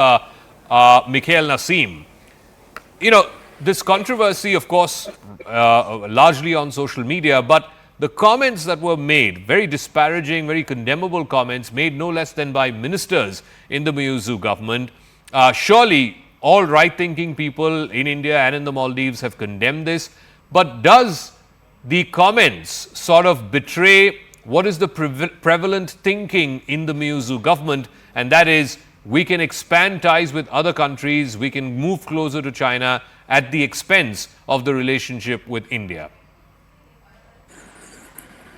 Mickail Naseem. This controversy, of course, largely on social media, but the comments that were made, very disparaging, very condemnable comments, made no less than by ministers in the Muizzu government. Surely, all right-thinking people in India and in the Maldives have condemned this, but does the comments sort of betray what is the prevalent thinking in the Muizzu government, and that is, we can expand ties with other countries, we can move closer to China at the expense of the relationship with India?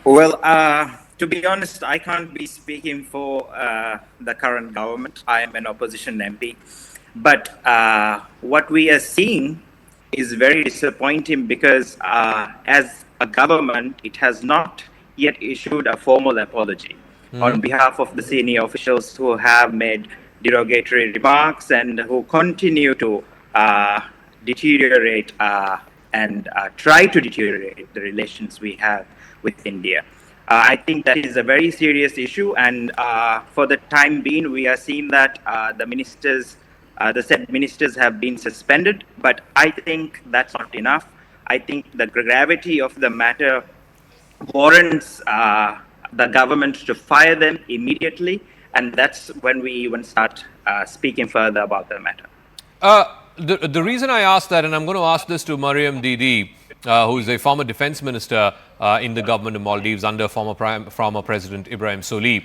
Well, to be honest, I can't be speaking for the current government. I am an opposition MP. But what we are seeing is very disappointing because as a government, it has not yet issued a formal apology on behalf of the senior officials who have made derogatory remarks and who continue to deteriorate and try to deteriorate the relations we have with India. I think that is a very serious issue, and for the time being, we are seeing that the said ministers have been suspended, but I think that's not enough. I think the gravity of the matter warrants the government to fire them immediately, and that's when we even start speaking further about the matter. The reason I asked that, and I'm going to ask this to Mariam Didi, who is a former defense minister in the government of Maldives under former President Ibrahim Solih,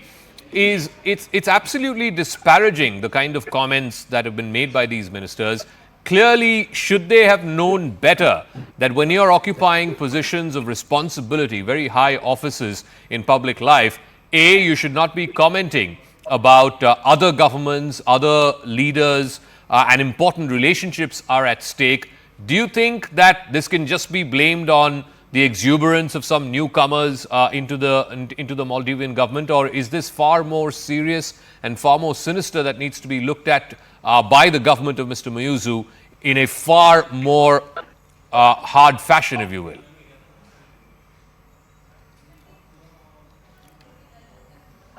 is it's absolutely disparaging, the kind of comments that have been made by these ministers. Clearly, should they have known better that when you're occupying positions of responsibility, very high offices in public life, A, you should not be commenting about other governments, other leaders, and important relationships are at stake. Do you think that this can just be blamed on the exuberance of some newcomers into the Maldivian government, or is this far more serious and far more sinister that needs to be looked at by the government of Mr. Muizzu in a far more hard fashion, if you will?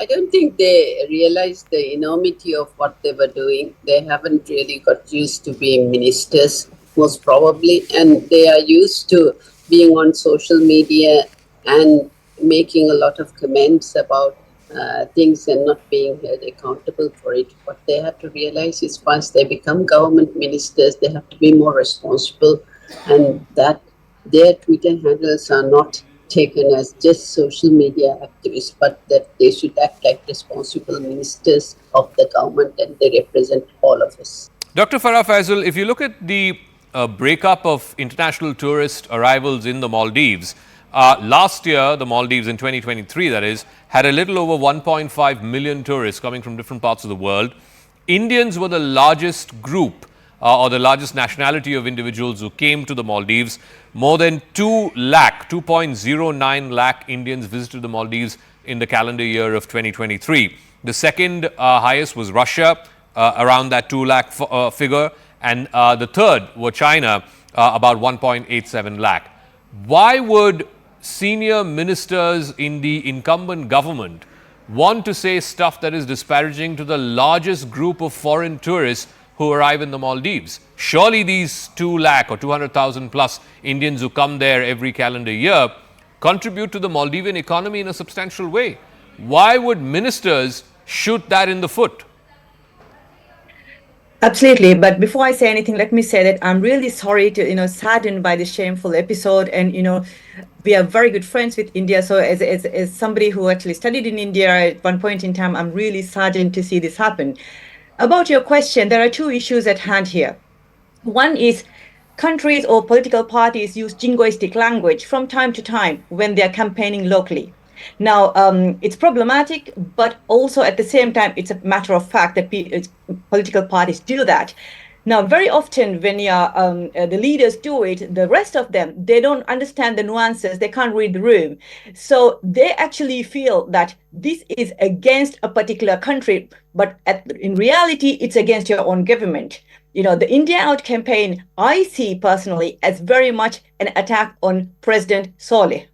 I don't think they realized the enormity of what they were doing. They haven't really got used to being ministers, most probably, and they are used to being on social media and making a lot of comments about things and not being held accountable for it. What they have to realize is once they become government ministers, they have to be more responsible, and that their Twitter handles are not taken as just social media activists, but that they should act like responsible ministers of the government, and they represent all of us. Dr. Farah Faisal, if you look at the breakup of international tourist arrivals in the Maldives, last year, the Maldives in 2023, that is, had a little over 1.5 million tourists coming from different parts of the world. Indians were the largest group or the largest nationality of individuals who came to the Maldives. More than 2.09 lakh Indians visited the Maldives in the calendar year of 2023. The second highest was Russia, around that 2 lakh figure, and the third were China, about 1.87 lakh. Why would senior ministers in the incumbent government want to say stuff that is disparaging to the largest group of foreign tourists who arrive in the Maldives? Surely these 2 lakh or 200,000 plus Indians who come there every calendar year contribute to the Maldivian economy in a substantial way. Why would ministers shoot that in the foot? Absolutely. But before I say anything, let me say that I'm really sorry to, saddened by this shameful episode. And, we are very good friends with India. So as somebody who actually studied in India at one point in time, I'm really saddened to see this happen. About your question, there are two issues at hand here. One is countries or political parties use jingoistic language from time to time when they are campaigning locally. Now, it's problematic, but also at the same time, it's a matter of fact that political parties do that. Now, very often when the leaders do it, the rest of them, they don't understand the nuances, they can't read the room. So they actually feel that this is against a particular country, but in reality, it's against your own government. The India Out campaign, I see personally as very much an attack on President Solih.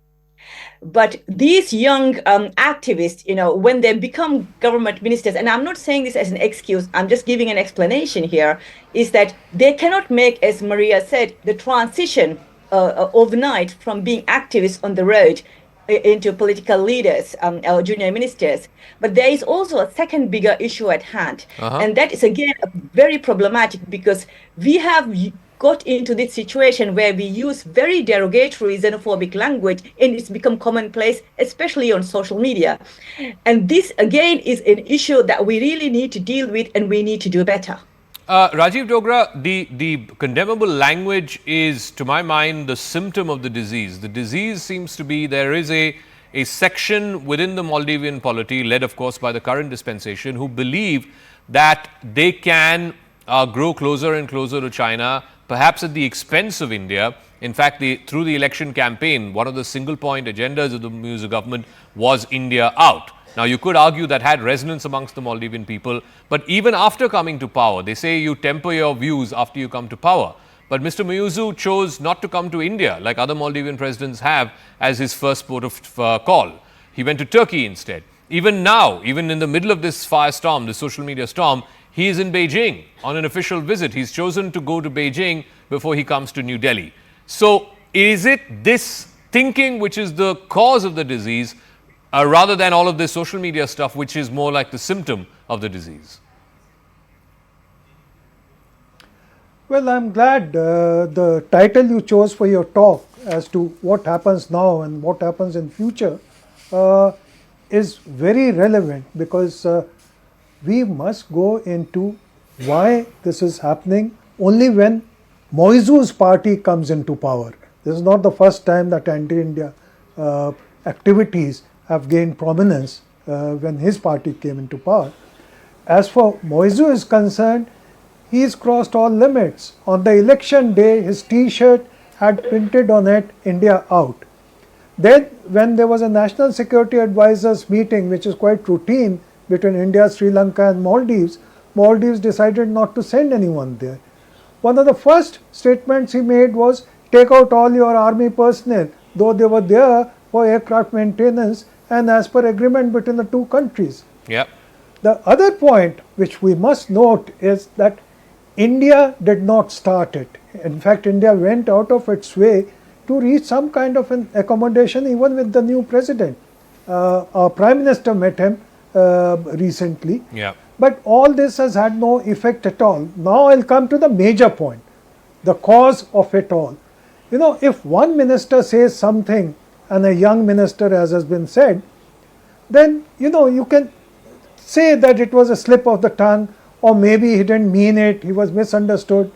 But these young activists, when they become government ministers, and I'm not saying this as an excuse, I'm just giving an explanation here, is that they cannot make, as Maria said, the transition overnight from being activists on the road into political leaders or junior ministers. But there is also a second bigger issue at hand. And that is, again, very problematic because we have got into this situation where we use very derogatory xenophobic language and it's become commonplace, especially on social media. And this, again, is an issue that we really need to deal with and we need to do better. Rajiv Dogra, the condemnable language is, to my mind, the symptom of the disease. The disease seems to be there is a section within the Maldivian polity, led, of course, by the current dispensation, who believe that they can grow closer and closer to China, perhaps at the expense of India. In fact, through the election campaign, one of the single point agendas of the Muizzu government was India out. Now, you could argue that had resonance amongst the Maldivian people, but even after coming to power, they say you temper your views after you come to power. But Mr. Muizzu chose not to come to India, like other Maldivian presidents have, as his first port of call. He went to Turkey instead. Even now, even in the middle of this firestorm, this social media storm, he is in Beijing on an official visit. He's chosen to go to Beijing before he comes to New Delhi. So, is it this thinking which is the cause of the disease, rather than all of this social media stuff, which is more like the symptom of the disease? Well, I'm glad the title you chose for your talk as to what happens now and what happens in future is very relevant, because we must go into why this is happening only when Muizzu's party comes into power. This is not the first time that anti-India activities have gained prominence when his party came into power. As for Muizzu is concerned, he's crossed all limits. On the election day, his T-shirt had printed on it, India out. Then, when there was a National Security Advisors meeting, which is quite routine between India, Sri Lanka and Maldives, Maldives decided not to send anyone there. One of the first statements he made was, take out all your army personnel, though they were there for aircraft maintenance and as per agreement between the two countries. Yeah. The other point which we must note is that India did not start it. In fact, India went out of its way to reach some kind of an accommodation even with the new president. Our Prime Minister met him recently. Yeah. But all this has had no effect at all. Now I'll come to the major point, the cause of it all. If one minister says something and a young minister, as has been said, then, you can say that it was a slip of the tongue, or maybe he didn't mean it, he was misunderstood.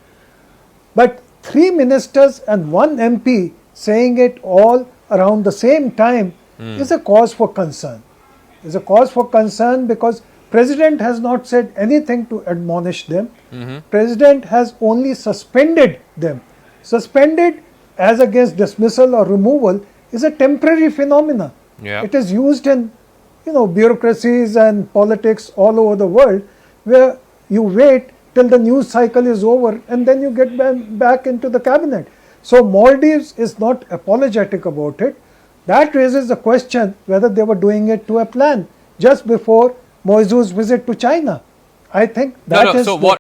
But 3 ministers and 1 MP saying it all around the same time is a cause for concern. Is a cause for concern because President has not said anything to admonish them. President has only suspended them. Suspended as against dismissal or removal is a temporary phenomena. Yeah. It is used in bureaucracies and politics all over the world, where you wait till the news cycle is over and then you get back into the cabinet. So Maldives is not apologetic about it. That raises the question whether they were doing it to a plan just before Muizzu's visit to China. I think that is So what